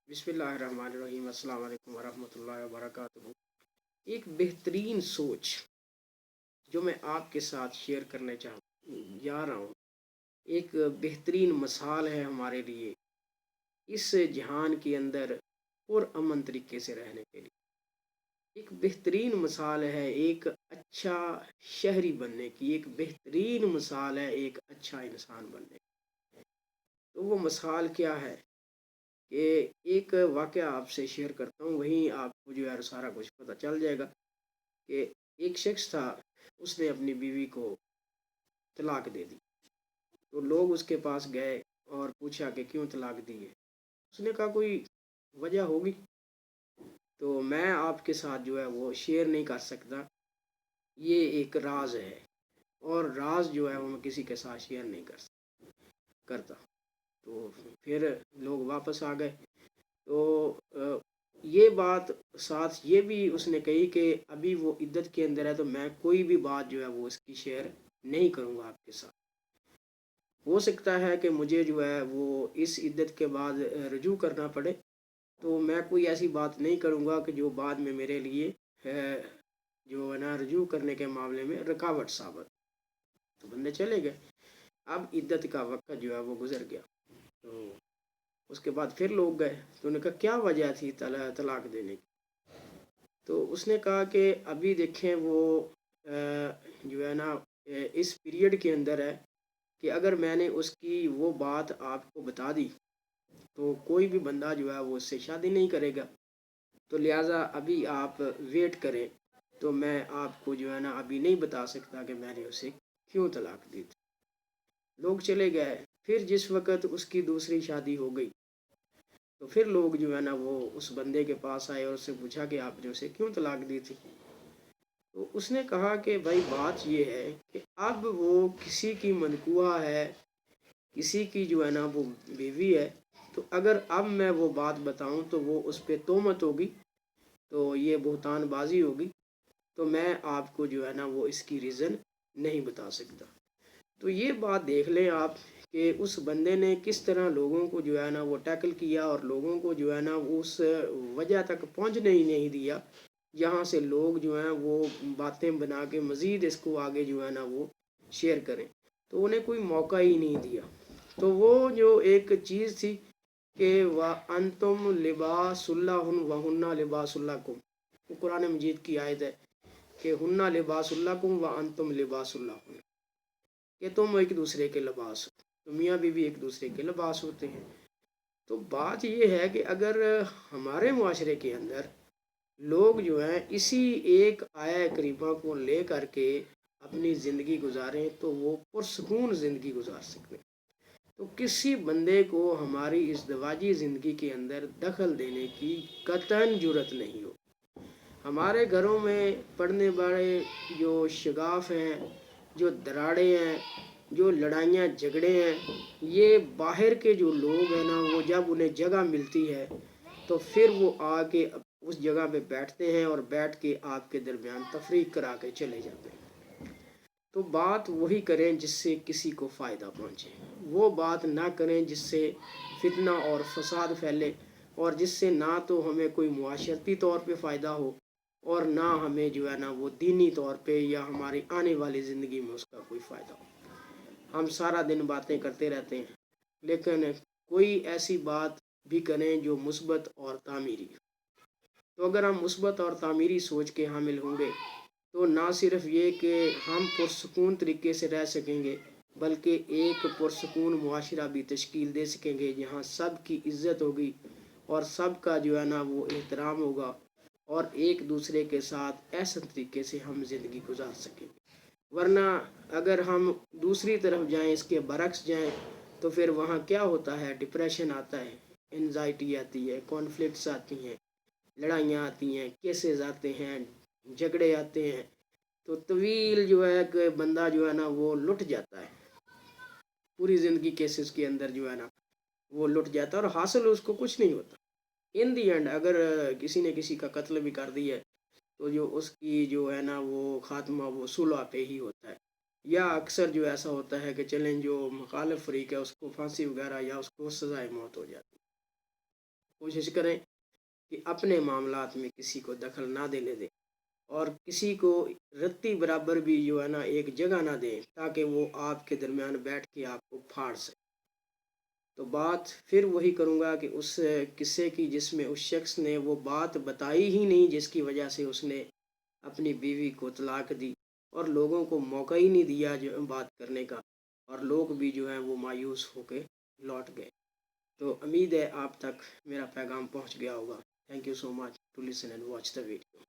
بسم اللہ الرحمن الرحیم۔ السلام علیکم ورحمۃ اللہ وبرکاتہ۔ ایک بہترین سوچ جو میں آپ کے ساتھ شیئر کرنے جا رہا ہوں، ایک بہترین مثال ہے ہمارے لیے اس جہان کے اندر پرامن طریقے سے رہنے کے لیے۔ ایک بہترین مثال ہے ایک اچھا شہری بننے کی، ایک بہترین مثال ہے ایک اچھا انسان بننے کی۔ تو وہ مثال کیا ہے کہ ایک واقعہ آپ سے شیئر کرتا ہوں، وہیں آپ کو جو ہے سارا کچھ پتہ چل جائے گا کہ ایک شخص تھا، اس نے اپنی بیوی کو طلاق دے دی۔ تو لوگ اس کے پاس گئے اور پوچھا کہ کیوں طلاق دی ہے۔ اس نے کہا کوئی وجہ ہوگی، تو میں آپ کے ساتھ جو ہے وہ شیئر نہیں کر سکتا، یہ ایک راز ہے، اور راز جو ہے وہ میں کسی کے ساتھ شیئر نہیں کرتا۔ تو پھر لوگ واپس آ گئے۔ تو یہ بات ساتھ یہ بھی اس نے کہی کہ ابھی وہ عدت کے اندر ہے، تو میں کوئی بھی بات جو ہے وہ اس کی شیئر نہیں کروں گا آپ کے ساتھ۔ ہو سکتا ہے کہ مجھے جو ہے وہ اس عدت کے بعد رجوع کرنا پڑے، تو میں کوئی ایسی بات نہیں کروں گا کہ جو بعد میں میرے لیے جو ہے نا رجوع کرنے کے معاملے میں رکاوٹ ثابت۔ تو بندے چلے گئے۔ اب عدت کا وقت جو ہے وہ گزر گیا۔ تو اس کے بعد پھر لوگ گئے، تو انہوں نے کہا کیا وجہ تھی طلاق دینے کی؟ تو اس نے کہا کہ ابھی دیکھیں وہ جو ہے نا اس پیریڈ کے اندر ہے کہ اگر میں نے اس کی وہ بات آپ کو بتا دی تو کوئی بھی بندہ جو ہے وہ اس سے شادی نہیں کرے گا، تو لہٰذا ابھی آپ ویٹ کریں۔ تو میں آپ کو جو ہے نا ابھی نہیں بتا سکتا کہ میں نے اسے کیوں طلاق دی تھی۔ لوگ چلے گئے۔ پھر جس وقت اس کی دوسری شادی ہو گئی، تو پھر لوگ جو ہے نا وہ اس بندے کے پاس آئے اور اس سے پوچھا کہ آپ نے اسے کیوں طلاق دی تھی؟ تو اس نے کہا کہ بھائی بات یہ ہے کہ اب وہ کسی کی منکوہ ہے، کسی کی جو ہے نا وہ بیوی ہے، تو اگر اب میں وہ بات بتاؤں تو وہ اس پہ تہمت ہوگی، تو یہ بہتان بازی ہوگی، تو میں آپ کو جو ہے نا وہ اس کی ریزن نہیں بتا سکتا۔ تو یہ بات دیکھ لیں آپ کہ اس بندے نے کس طرح لوگوں کو جو ہے نا وہ ٹیکل کیا، اور لوگوں کو جو ہے نا اس وجہ تک پہنچنے ہی نہیں دیا جہاں سے لوگ جو ہیں وہ باتیں بنا کے مزید اس کو آگے جو ہے نا وہ شیئر کریں، تو انہیں کوئی موقع ہی نہیں دیا۔ تو وہ جو ایک چیز تھی کہ وَأَنْتُمْ لِبَاسُ اللَّهُ وَهُنَّ لِبَاسُ لَكُمْ، وہ قرآن مجید کی آیت ہے کہ ہن لباس لکم وانتم لباس لہن، کہ تم ایک دوسرے کے لباس ہو، تو میاں بیوی ایک دوسرے کے لباس ہوتے ہیں۔ تو بات یہ ہے کہ اگر ہمارے معاشرے کے اندر لوگ جو ہیں اسی ایک آیہ کریمہ کو لے کر کے اپنی زندگی گزاریں تو وہ پرسکون زندگی گزار سکتے ہیں۔ تو کسی بندے کو ہماری ازدواجی زندگی کے اندر دخل دینے کی قطعاً جرات نہیں ہو۔ ہمارے گھروں میں پڑھنے والے جو شگاف ہیں، جو دراڑے ہیں، جو لڑائیاں جھگڑے ہیں، یہ باہر کے جو لوگ ہیں نا وہ جب انہیں جگہ ملتی ہے تو پھر وہ آ کے اس جگہ پہ بیٹھتے ہیں اور بیٹھ کے آپ کے درمیان تفریق کرا کے چلے جاتے ہیں۔ تو بات وہی کریں جس سے کسی کو فائدہ پہنچے، وہ بات نہ کریں جس سے فتنہ اور فساد پھیلے، اور جس سے نہ تو ہمیں کوئی معاشرتی طور پہ فائدہ ہو اور نہ ہمیں جو ہے نا وہ دینی طور پہ یا ہماری آنے والی زندگی میں اس کا کوئی فائدہ ہو۔ ہم سارا دن باتیں کرتے رہتے ہیں، لیکن کوئی ایسی بات بھی کریں جو مثبت اور تعمیری ہو۔ تو اگر ہم مثبت اور تعمیری سوچ کے حامل ہوں گے تو نہ صرف یہ کہ ہم پرسکون طریقے سے رہ سکیں گے، بلکہ ایک پرسکون معاشرہ بھی تشکیل دے سکیں گے جہاں سب کی عزت ہوگی اور سب کا جو ہے نا وہ احترام ہوگا، اور ایک دوسرے کے ساتھ ایسے طریقے سے ہم زندگی گزار سکیں گے۔ ورنہ اگر ہم دوسری طرف جائیں، اس کے برعکس جائیں، تو پھر وہاں کیا ہوتا ہے؟ ڈپریشن آتا ہے، انزائٹی آتی ہے، کانفلکٹس آتی ہیں، لڑائیاں آتی ہیں، کیسز آتے ہیں، جھگڑے آتے ہیں، تو طویل جو ہے کہ بندہ جو ہے نا وہ لٹ جاتا ہے، پوری زندگی کیسز کے اندر جو ہے نا وہ لٹ جاتا ہے اور حاصل اس کو کچھ نہیں ہوتا۔ ان دی اینڈ اگر کسی نے کسی کا قتل بھی کر دیا ہے تو جو اس کی جو ہے نا وہ خاتمہ وہ صلح پہ ہی ہوتا ہے، یا اکثر جو ایسا ہوتا ہے کہ چلیں جو مخالف فریق ہے اس کو پھانسی وغیرہ یا اس کو سزائے موت ہو جاتی ہے۔ کوشش کریں کہ اپنے معاملات میں کسی کو دخل نہ دینے دیں، اور کسی کو رتی برابر بھی جو ہے نا ایک جگہ نہ دیں تاکہ وہ آپ کے درمیان بیٹھ کے آپ کو پھاڑ سکے۔ تو بات پھر وہی کروں گا کہ اس قصے کی جس میں اس شخص نے وہ بات بتائی ہی نہیں جس کی وجہ سے اس نے اپنی بیوی کو طلاق دی، اور لوگوں کو موقع ہی نہیں دیا جو بات کرنے کا، اور لوگ بھی جو ہیں وہ مایوس ہو کے لوٹ گئے۔ تو امید ہے آپ تک میرا پیغام پہنچ گیا ہوگا۔ Thank you so much to listen and watch the video.